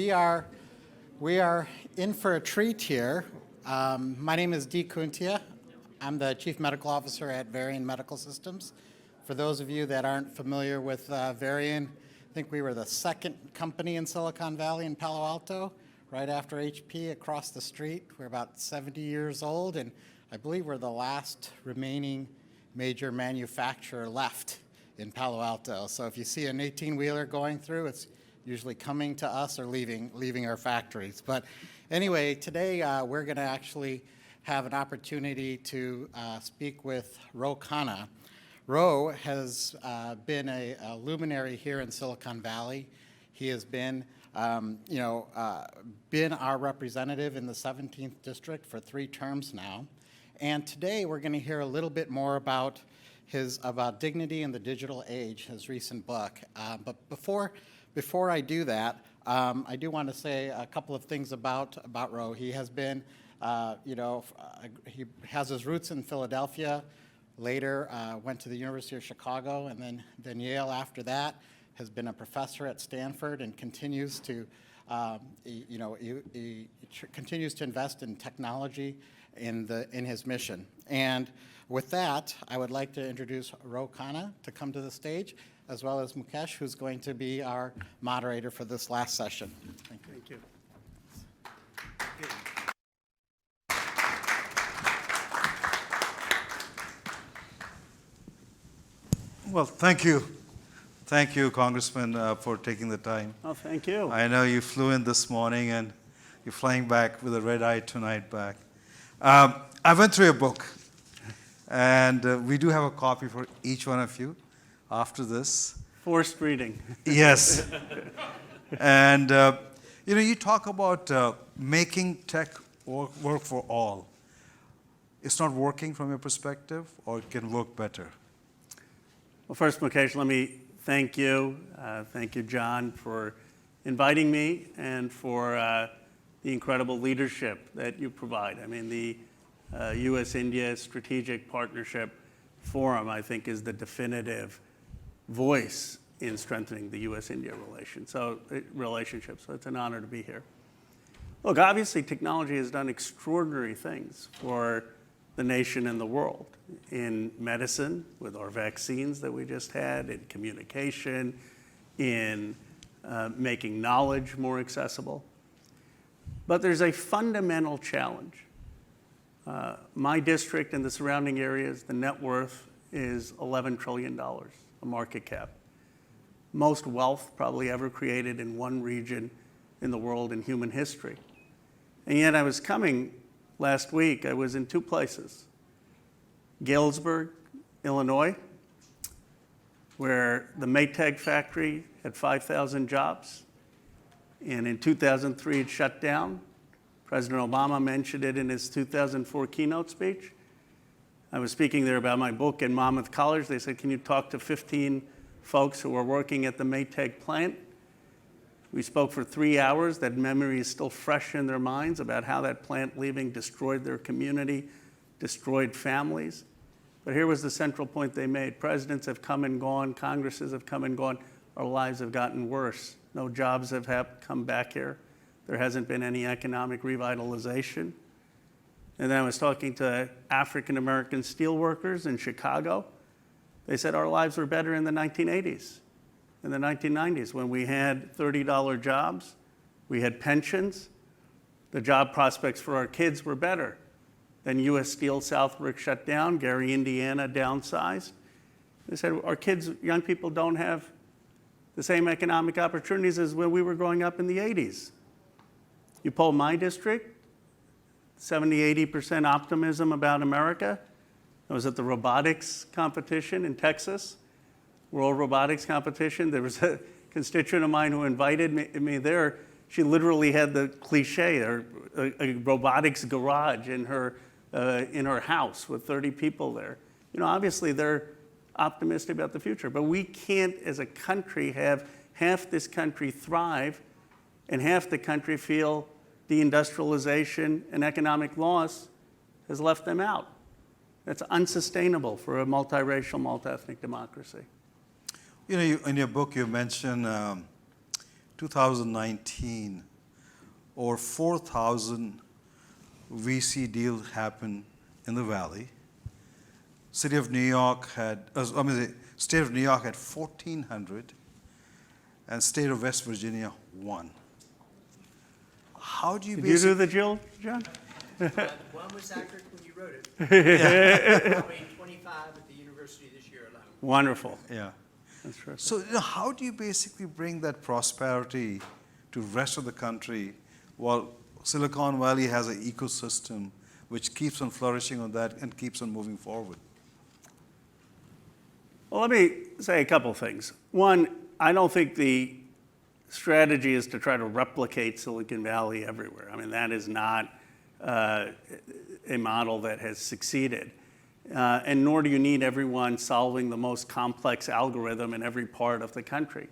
We are in for a treat here. My name is Khuntia. I'm the Chief Medical Officer at Varian Medical Systems. For those of you that aren't familiar with Varian, I think we were the second company in Silicon Valley in Palo Alto, right after HP across the street. We're about 70 years old, and I believe we're the last remaining major manufacturer left in Palo Alto. So if you see an 18-wheeler going through, it's usually coming to us or leaving our factories. But anyway, today we're going to actually have an opportunity to speak with Khanna. Ro has been a luminary here in Silicon Valley. He has been, been our representative in the 17th District for 3 terms now. And today we're going to hear a little bit more about Dignity in the Digital Age, his recent book. But before I do that, I do want to say a couple of things about Ro. He has been, he has his roots in Philadelphia. Later, went to the University of Chicago, and then Yale after that. Has been a professor at Stanford and continues to, he continues to invest in technology in his mission. And with that, I would like to introduce Khanna to come to the stage, as well as Mukesh, who's going to be our moderator for this last session. Thank you. Thank you. Well, thank you. Thank you, Congressman, for taking the time. Oh, thank you. I know you flew in this morning, and you're flying back with a red eye tonight back. I went through your book, and we do have a copy for each one of you after this. Forced reading. Yes. And, you talk about making tech work for all. It's not working from your perspective, or it can work better? Well, first, Mukesh, let me thank you. Thank you, John, for inviting me and for the incredible leadership that you provide. I mean, the U.S.-India Strategic Partnership Forum, I think, is the definitive voice in strengthening the U.S.-India relationship. So it's an honor to be here. Look, obviously, technology has done extraordinary things for the nation and the world, in medicine with our vaccines that we just had, in communication, in making knowledge more accessible. But there's a fundamental challenge. My district and the surrounding areas, the net worth is $11 trillion, a market cap. Most wealth probably ever created in one region in the world in human history. And yet I was coming last week, I was in 2 places. Galesburg, Illinois, where the Maytag factory had 5,000 jobs. And in 2003, it shut down. President Obama mentioned it in his 2004 keynote speech. I was speaking there about my book in Monmouth College. They said, can you talk to 15 folks who are working at the Maytag plant? We spoke for 3 hours. That memory is still fresh in their minds about how that plant leaving destroyed their community, destroyed families. But here was the central point they made. Presidents have come and gone. Congresses have come and gone. Our lives have gotten worse. No jobs have come back here. There hasn't been any economic revitalization. And then I was talking to African-American steelworkers in Chicago. They said our lives were better in the 1980s. In the 1990s, when we had $30 jobs, we had pensions, the job prospects for our kids were better. Then U.S. Steel Southbrook shut down, Gary, Indiana downsized. They said our kids, young people don't have the same economic opportunities as when we were growing up in the 80s. You poll my district, 70–80% optimism about America. I was at the robotics competition in Texas. World Robotics Competition. There was a constituent of mine who invited me there. She literally had the cliche, a robotics garage in her house with 30 people there. Obviously they're optimistic about the future, but we can't, as a country, have half this country thrive and half the country feel deindustrialization and economic loss has left them out. That's unsustainable for a multiracial, multi-ethnic democracy. In your book, you mentioned 2019 over 4,000 VC deals happened in the Valley. City of New York had, the state of New York had 1,400, and state of West Virginia 1. How do you Did you do the Jill, John? One was accurate when you wrote it. Probably 25 at the university this year alone. Wonderful. Yeah. That's terrific. So how do you basically bring that prosperity to the rest of the country while Silicon Valley has an ecosystem which keeps on flourishing on that and keeps on moving forward? Well, let me say a couple things. One, I don't think the strategy is to try to replicate Silicon Valley everywhere. I mean, that is not a model that has succeeded. And nor do you need everyone solving the most complex algorithm in every part of the country.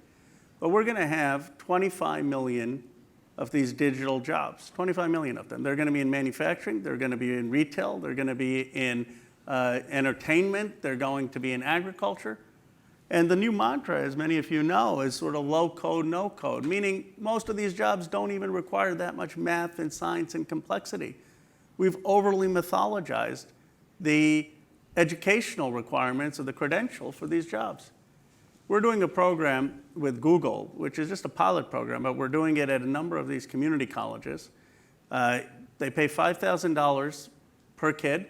But we're going to have 25 million of these digital jobs, 25 million of them. They're going to be in manufacturing, they're going to be in retail, they're going to be in entertainment, they're going to be in agriculture. And the new mantra, as many of you know, is sort of low code, no code, meaning most of these jobs don't even require that much math and science and complexity. We've overly mythologized the educational requirements of the credential for these jobs. We're doing a program with Google, which is just a pilot program, but we're doing it at a number of these community colleges. They pay $5,000 per kid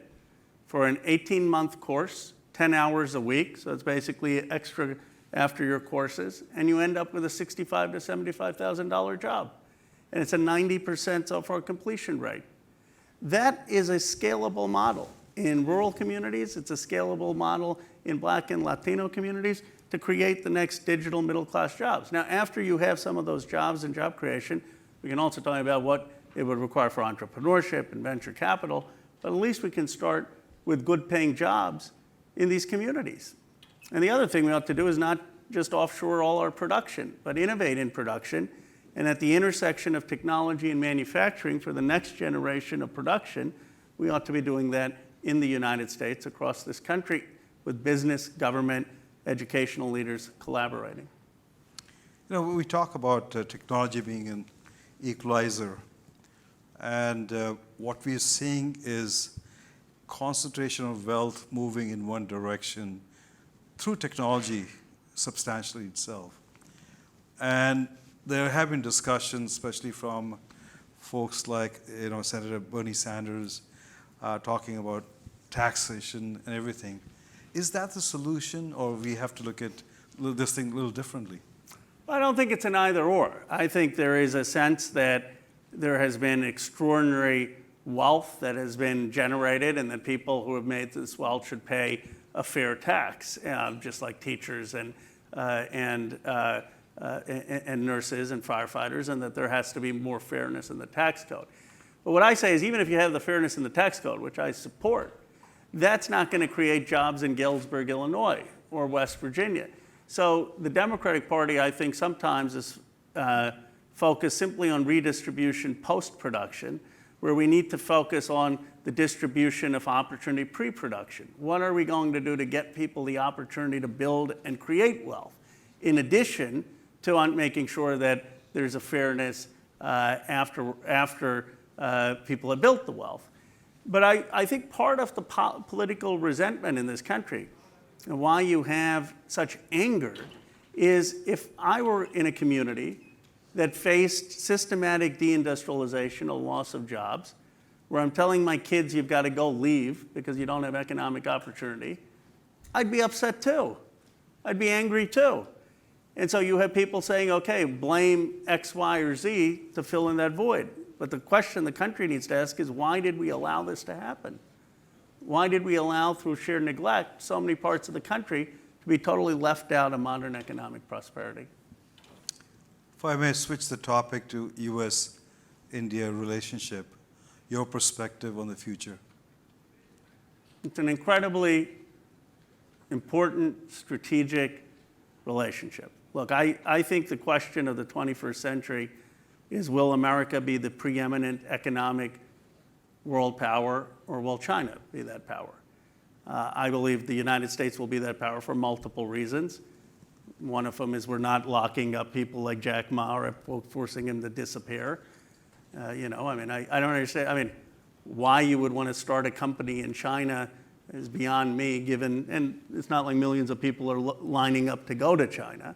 for an 18-month course, 10 hours a week, so it's basically extra after your courses, and you end up with a $65,000 to $75,000 job. And it's a 90% so far completion rate. That is a scalable model. In rural communities, it's a scalable model in Black and Latino communities to create the next digital middle-class jobs. Now, after you have some of those jobs and job creation, we can also talk about what it would require for entrepreneurship and venture capital, but at least we can start with good-paying jobs in these communities. And the other thing we ought to do is not just offshore all our production, but innovate in production. And at the intersection of technology and manufacturing for the next generation of production, we ought to be doing that in the United States, across this country, with business, government, educational leaders collaborating. You know, we talk about technology being an equalizer, and what we're seeing is concentration of wealth moving in one direction through technology substantially itself. And there have been discussions, especially from folks like Senator Bernie Sanders, talking about taxation and everything. Is that the solution, or we have to look at this thing a little differently? Well, I don't think it's an either or. I think there is a sense that there has been extraordinary wealth that has been generated, and that people who have made this wealth should pay a fair tax, just like teachers and nurses and firefighters, and that there has to be more fairness in the tax code. But what I say is, even if you have the fairness in the tax code, which I support, that's not going to create jobs in Galesburg, Illinois, or West Virginia. So the Democratic Party, I think, sometimes is focused simply on redistribution post-production, where we need to focus on the distribution of opportunity pre-production. What are we going to do to get people the opportunity to build and create wealth, in addition to making sure that there's a fairness after people have built the wealth? But I think part of the political resentment in this country, and why you have such anger, is if I were in a community that faced systematic deindustrialization, a loss of jobs, where I'm telling my kids you've got to go leave because you don't have economic opportunity, I'd be upset too. I'd be angry too. And so you have people saying, okay, blame X, Y, or Z to fill in that void. But the question the country needs to ask is, why did we allow this to happen? Why did we allow, through sheer neglect, so many parts of the country to be totally left out of modern economic prosperity? If I may switch the topic to US-India relationship, your perspective on the future. It's an incredibly important strategic relationship. Look, I think the question of the 21st century is, will America be the preeminent economic world power, or will China be that power? I believe the United States will be that power for multiple reasons. One of them is we're not locking up people like Jack Ma or forcing him to disappear. You know, I mean, I don't understand. I mean, why you would want to start a company in China is beyond me, given, and it's not like millions of people are lining up to go to China.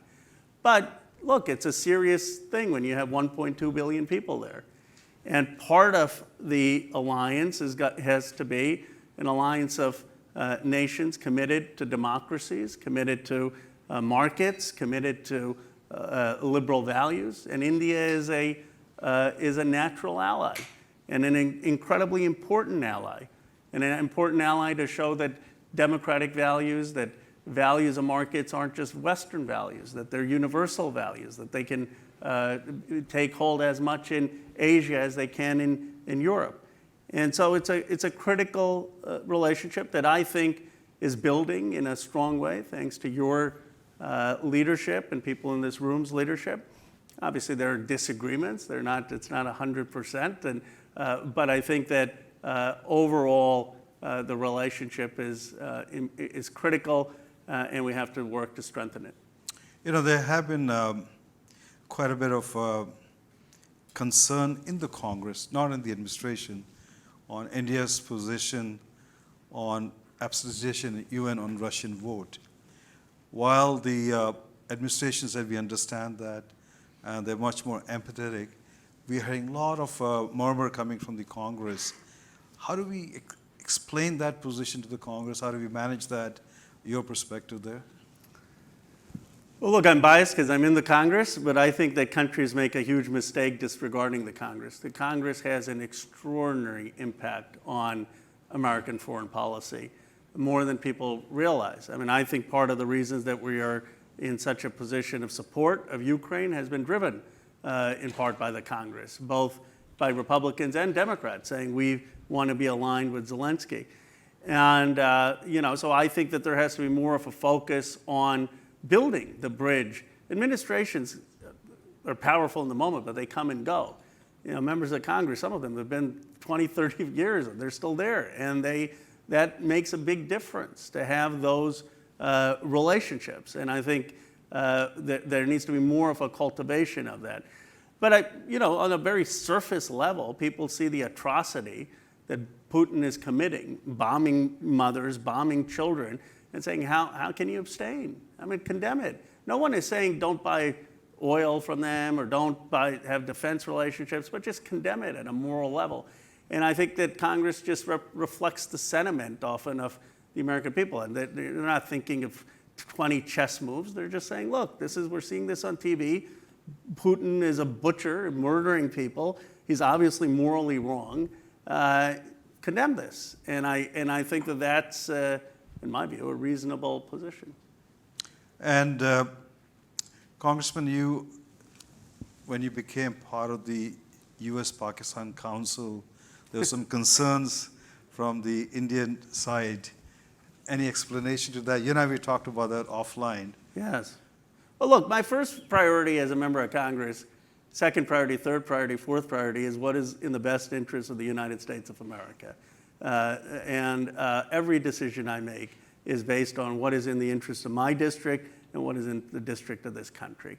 But look, it's a serious thing when you have 1.2 billion people there. And part of the alliance has to be an alliance of nations committed to democracies, committed to markets, committed to liberal values. And India is a natural ally and an incredibly important ally. And an important ally to show that democratic values, that values of markets aren't just Western values, that they're universal values, that they can take hold as much in Asia as they can in Europe. And so it's a critical relationship that I think is building in a strong way, thanks to your leadership and people in this room's leadership. Obviously, there are disagreements. It's not 100%, but I think that overall, the relationship is critical, and we have to work to strengthen it. You know, there have been quite a bit of concern in the Congress, not in the administration, on India's position on absolutism in UN on Russian vote. While the administration said we understand that, and they're much more empathetic, we're hearing a lot of murmur coming from the Congress. How do we explain that position to the Congress? How do we manage that? Your perspective there? Well, look, I'm biased because I'm in the Congress, but I think that countries make a huge mistake disregarding the Congress. The Congress has an extraordinary impact on American foreign policy, more than people realize. I mean, I think part of the reasons that we are in such a position of support of Ukraine has been driven in part by the Congress, both by Republicans and Democrats, saying we want to be aligned with Zelensky. And, you know, so I think that there has to be more of a focus on building the bridge. Administrations are powerful in the moment, but they come and go. You know, members of Congress, some of them have been 20, 30 years, they're still there. And that makes a big difference to have those relationships. And I think that there needs to be more of a cultivation of that. But you know, on a very surface level, people see the atrocity that Putin is committing, bombing mothers, bombing children, and saying, how can you abstain? I mean, condemn it. No one is saying don't buy oil from them or don't have defense relationships, but just condemn it at a moral level. And I think that Congress just reflects the sentiment often of the American people. And they're not thinking of 20 chess moves. They're just saying, look, we're seeing this on TV. Putin is a butcher, murdering people. He's obviously morally wrong. Condemn this. And I think that that's, in my view, a reasonable position. And Congressman, when you became part of the US-Pakistan Council, there were some concerns from the Indian side. Any explanation to that? You and I, we talked about that offline. Yes. Well, look, my first priority as a member of Congress, second priority, third priority, fourth priority is what is in the best interest of the United States of America. And every decision I make is based on what is in the interest of my district and what is in the district of this country.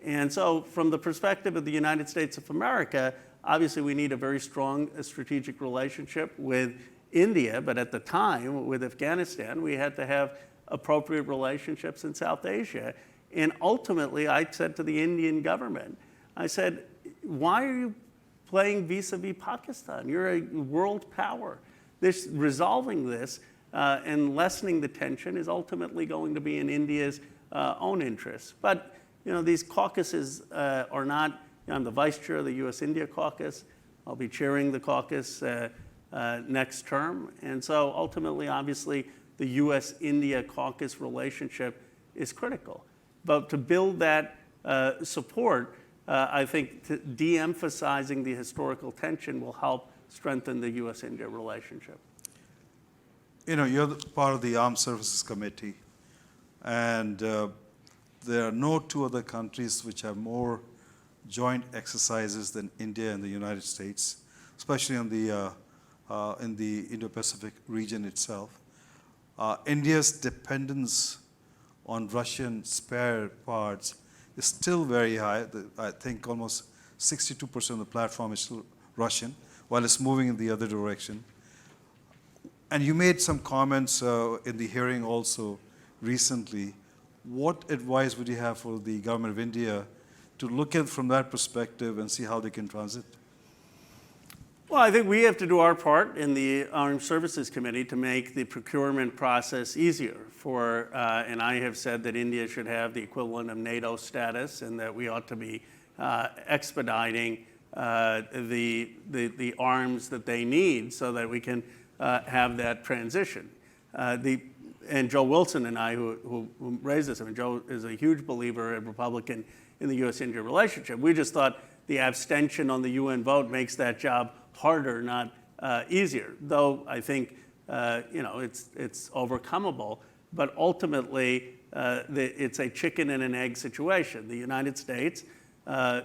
And so from the perspective of the United States of America, obviously we need a very strong strategic relationship with India, but at the time with Afghanistan, we had to have appropriate relationships in South Asia. And ultimately, I said to the Indian government, I said, why are you playing vis-a-vis Pakistan? You're a world power. Resolving this and lessening the tension is ultimately going to be in India's own interests. But you know, these caucuses are not, you know, I'm the vice chair of the US-India caucus. I'll be chairing the caucus next term. And so ultimately, obviously, the US-India caucus relationship is critical. But to build that support, I think de-emphasizing the historical tension will help strengthen the US-India relationship. You know, you're part of the Armed Services Committee, and there are no two other countries which have more joint exercises than India and the United States, especially in the Indo-Pacific region itself. India's dependence on Russian spare parts is still very high. I think almost 62% of the platform is still Russian, while it's moving in the other direction. And you made some comments in the hearing also recently. What advice would you have for the government of India to look at from that perspective and see how they can transit? Well, I think we have to do our part in the Armed Services Committee to make the procurement process easier for, and I have said that India should have the equivalent of NATO status and that we ought to be expediting the arms that they need so that we can have that transition. And Joe Wilson and I, who raised this, I mean, Joe is a huge believer, a Republican, in the U.S.-India relationship. We just thought the abstention on the UN vote makes that job harder, not easier. Though I think it's overcomable, but ultimately it's a chicken and an egg situation. The United States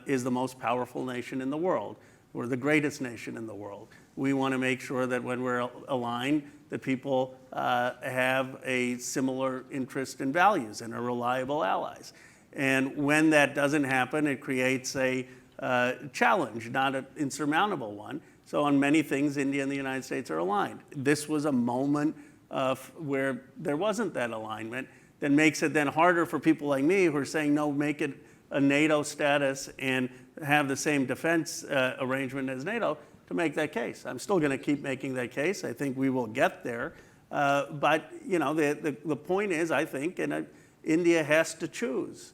is the most powerful nation in the world. We're the greatest nation in the world. We want to make sure that when we're aligned, that people have a similar interest and values and are reliable allies. And when that doesn't happen, it creates a challenge, not an insurmountable one. So on many things, India and the United States are aligned. This was a moment where there wasn't that alignment that makes it then harder for people like me who are saying, no, make it a NATO status and have the same defense arrangement as NATO to make that case. I'm still going to keep making that case. I think we will get there. But the point is, I think, India has to choose.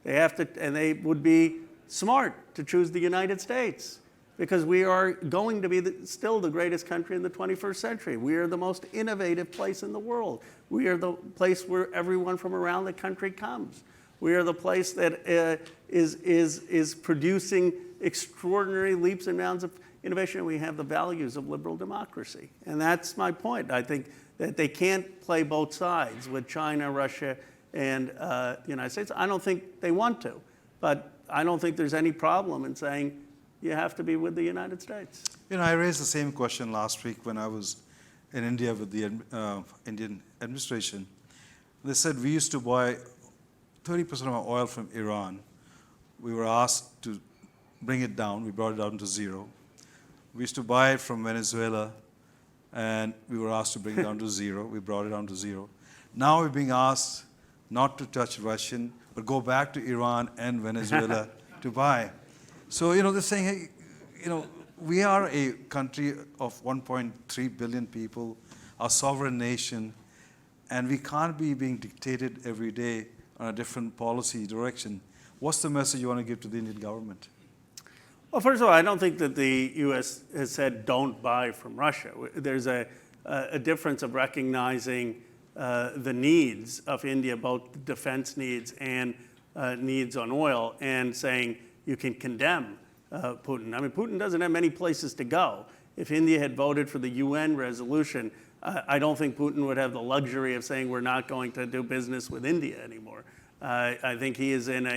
They have to, and they would be smart to choose the United States because we are going to be still the greatest country in the 21st century. We are the most innovative place in the world. We are the place where everyone from around the country comes. We are the place that is producing extraordinary leaps and bounds of innovation. We have the values of liberal democracy. And that's my point. I think that they can't play both sides with China, Russia, and the United States. I don't think they want to, but I don't think there's any problem in saying you have to be with the United States. I raised the same question last week when I was in India with the Indian administration. They said we used to buy 30% of our oil from Iran. We were asked to bring it down. We brought it down to zero. We used to buy it from Venezuela, and we were asked to bring it down to zero. We brought it down to zero. Now we're being asked not to touch Russian, but go back to Iran and Venezuela to buy. So, they're saying, hey, we are a country of 1.3 billion people, a sovereign nation, and we can't be being dictated every day on a different policy direction. What's the message you want to give to the Indian government? Well, first of all, I don't think that the U.S. has said don't buy from Russia. There's a difference of recognizing the needs of India, both defense needs and needs on oil, and saying you can condemn Putin. I mean, Putin doesn't have many places to go. If India had voted for the UN resolution, I don't think Putin would have the luxury of saying we're not going to do business with India anymore. I think he is in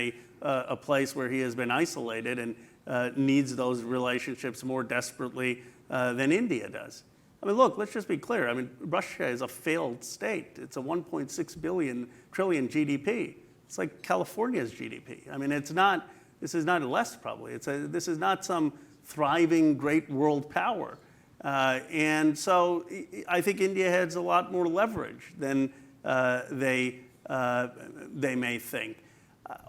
a place where he has been isolated and needs those relationships more desperately than India does. I mean, look, let's just be clear. I mean, Russia is a failed state. It's a 1.6 trillion GDP. It's like California's GDP. I mean, this is not less probably. This is not some thriving great world power. And so I think India has a lot more leverage than they may think.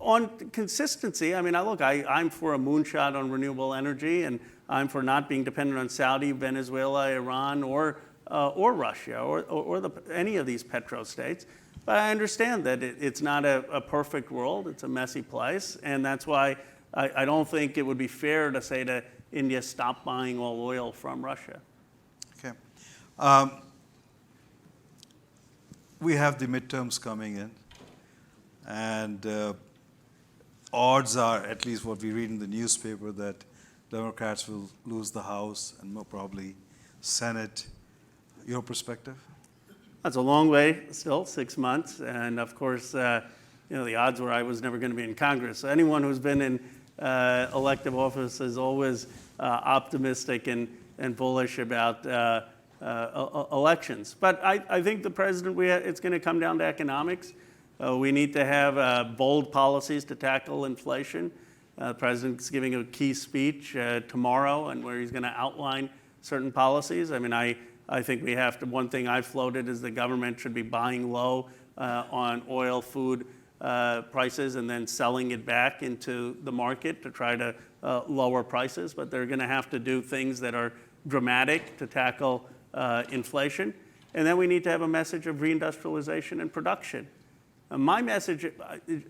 On consistency, I mean, I'm for a moonshot on renewable energy, and I'm for not being dependent on Saudi, Venezuela, Iran, or Russia, or any of these petrostates. But I understand that it's not a perfect world. It's a messy place, and that's why I don't think it would be fair to say to India, stop buying all oil from Russia. Okay. We have the midterms coming in, and odds are, at least what we read in the newspaper, that Democrats will lose the House and more probably Senate. Your perspective? That's a long way still, 6 months. And of course, the odds were I was never going to be in Congress. So anyone who's been in elective office is always optimistic and bullish about elections. But I think the president, it's going to come down to economics. We need to have bold policies to tackle inflation. The president's giving a key speech tomorrow, and where he's going to outline certain policies. I mean, I think we have to, one thing I've floated is the government should be buying low on oil, food prices, and then selling it back into the market to try to lower prices. But they're going to have to do things that are dramatic to tackle inflation. And then we need to have a message of reindustrialization and production. My message,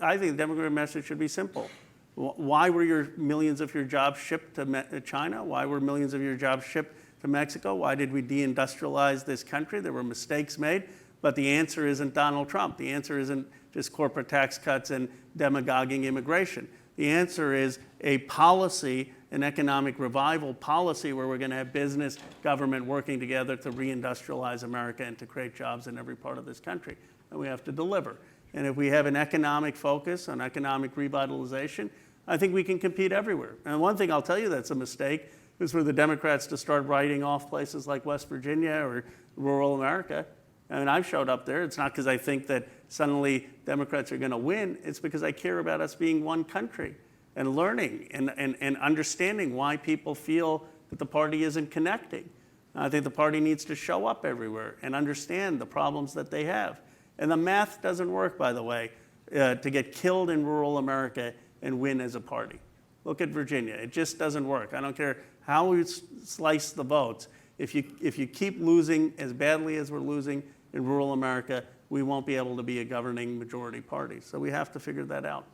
I think the Democratic message should be simple. Why were millions of your jobs shipped to China? Why were millions of your jobs shipped to Mexico? Why did we deindustrialize this country? There were mistakes made, but the answer isn't Donald Trump. The answer isn't just corporate tax cuts and demagoguing immigration. The answer is a policy, an economic revival policy where we're going to have business, government working together to reindustrialize America and to create jobs in every part of this country. And we have to deliver. And if we have an economic focus on economic revitalization, I think we can compete everywhere. And one thing I'll tell you that's a mistake is for the Democrats to start writing off places like West Virginia or rural America. I mean, I've showed up there. It's not because I think that suddenly Democrats are going to win. It's because I care about us being one country and learning and understanding why people feel that the party isn't connecting. I think the party needs to show up everywhere and understand the problems that they have. And the math doesn't work, by the way, to get killed in rural America and win as a party. Look at Virginia. It just doesn't work. I don't care how we slice the votes. If you keep losing as badly as we're losing in rural America, we won't be able to be a governing majority party. So we have to figure that out.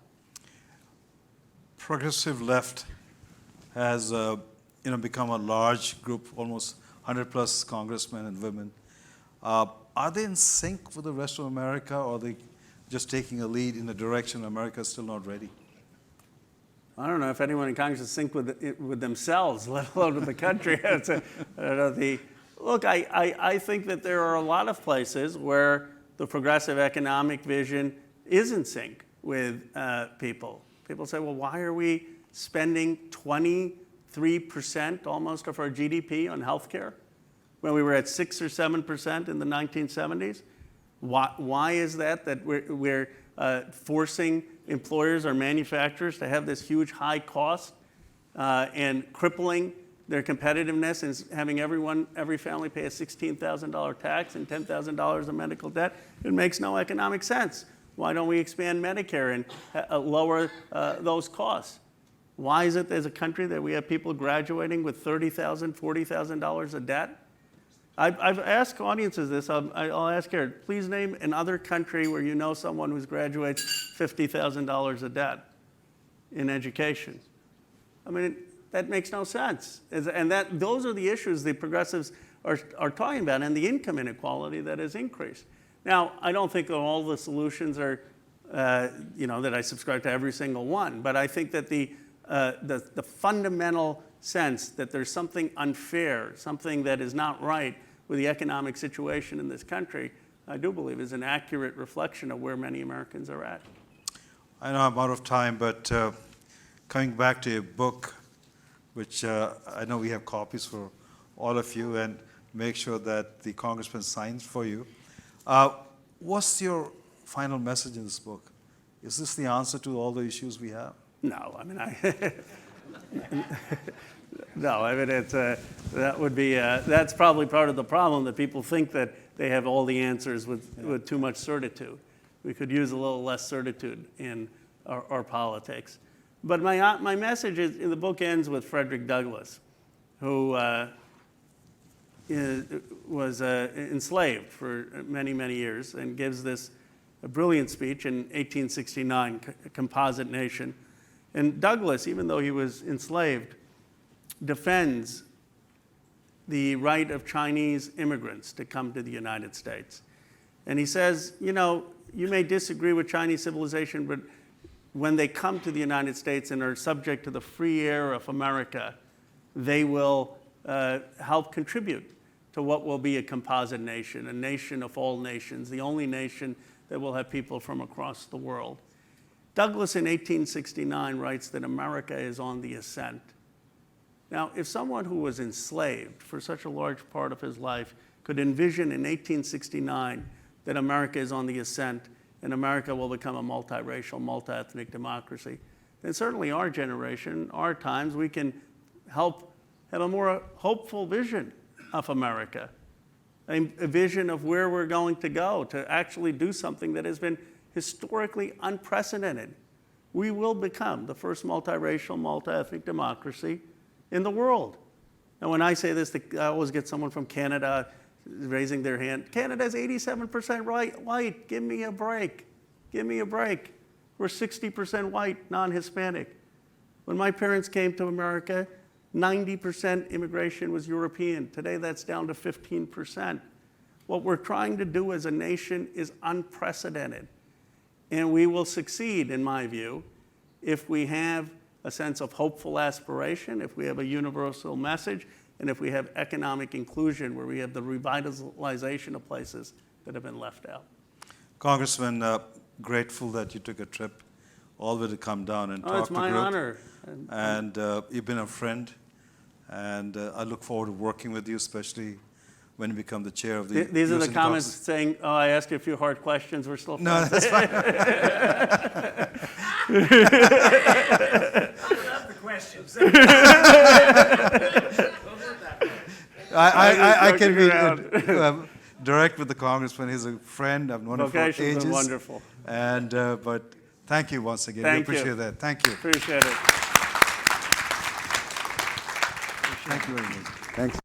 Progressive left has become a large group, almost 100 plus congressmen and women. Are they in sync with the rest of America, or are they just taking a lead in a direction America is still not ready? I don't know if anyone in Congress is synced with themselves, let alone with the country. Look, I think that there are a lot of places where the progressive economic vision is in sync with people. People say, well, why are we spending 23% almost of our GDP on healthcare when we were at 6 or 7% in the 1970s? Why is that we're forcing employers or manufacturers to have this huge high cost and crippling their competitiveness and having every family pay a $16,000 tax and $10,000 of medical debt? It makes no economic sense. Why don't we expand Medicare and lower those costs? Why is it as a country that we have people graduating with $30,000, $40,000 of debt? I've asked audiences this. I'll ask here. Please name another country where you know someone who graduates $50,000 of debt in education. I mean, that makes no sense. And those are the issues the progressives are talking about, and the income inequality that has increased. Now, I don't think that all the solutions are, that I subscribe to every single one, but I think that the fundamental sense that there's something unfair, something that is not right with the economic situation in this country, I do believe is an accurate reflection of where many Americans are at. I know I'm out of time, but coming back to your book, which I know we have copies for all of you, and make sure that the congressman signs for you. What's your final message in this book? Is this the answer to all the issues we have? No, I mean, no, I mean, that would be, that's probably part of the problem, that people think that they have all the answers with too much certitude. We could use a little less certitude in our politics. But my message is, the book ends with Frederick Douglass, who was enslaved for many, many years, and gives a brilliant speech in 1869, Composite Nation. And Douglass, even though he was enslaved, defends the right of Chinese immigrants to come to the United States. And he says, you may disagree with Chinese civilization, but when they come to the United States and are subject to the free air of America, they will help contribute to what will be a composite nation, a nation of all nations, the only nation that will have people from across the world. Douglass in 1869 writes that America is on the ascent. Now, if someone who was enslaved for such a large part of his life could envision in 1869 that America is on the ascent and America will become a multiracial, multi-ethnic democracy, and certainly our generation, our times, we can help have a more hopeful vision of America, a vision of where we're going to go to actually do something that has been historically unprecedented. We will become the first multiracial, multi-ethnic democracy in the world. And when I say this, I always get someone from Canada raising their hand. Canada's 87% white. Give me a break. Give me a break. We're 60% white, non-Hispanic. When my parents came to America, 90% immigration was European. Today, that's down to 15%. What we're trying to do as a nation is unprecedented. And we will succeed, in my view, if we have a sense of hopeful aspiration, if we have a universal message, and if we have economic inclusion, where we have the revitalization of places that have been left out. Congressman, grateful that you took a trip all the way to come down and talk It's to my group. honor. And you've been a friend, and I look forward to working with you, especially when you become the chair of the These are the US comments Office. saying, oh, I asked you a few hard questions, we're still No, friends. that's fine. I love the questions. I can be joking direct with the congressman. He's a friend. I've known him for Vocation's ages. been wonderful. And but thank you once again. Thank we you. appreciate that. Thank you. Appreciate it. Thank you very much. Thanks.